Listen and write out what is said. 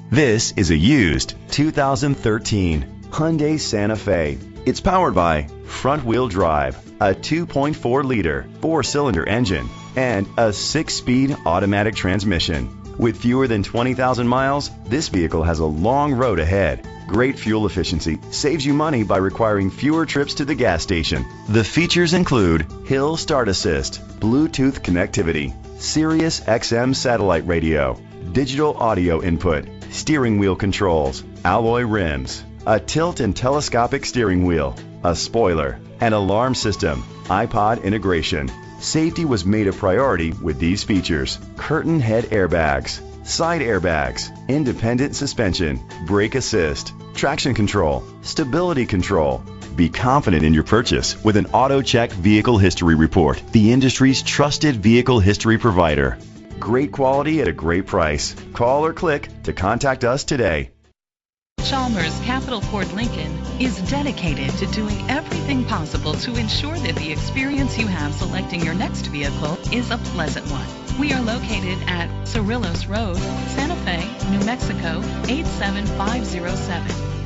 This is a used 2013 Hyundai Santa Fe. It's powered by front-wheel drive, a 2.4-liter four-cylinder engine, and a 6-speed automatic transmission. With fewer than 20,000 miles, this vehicle has a long road ahead. Great fuel efficiency saves you money by requiring fewer trips to the gas station. The features include hill start assist, Bluetooth connectivity, Sirius XM satellite radio, digital audio input, steering wheel controls, alloy rims, a tilt and telescopic steering wheel, a spoiler, an alarm system, iPod integration. Safety was made a priority with these features: curtain head airbags, side airbags, independent suspension, brake assist, traction control, stability control. Be confident in your purchase with an AutoCheck Vehicle History Report, the industry's trusted vehicle history provider. Great quality at a great price. Call or click to contact us today. Chalmers Capital Ford Lincoln is dedicated to doing everything possible to ensure that the experience you have selecting your next vehicle is a pleasant one. We are located at Cerrillos Road, Santa Fe, New Mexico 87507.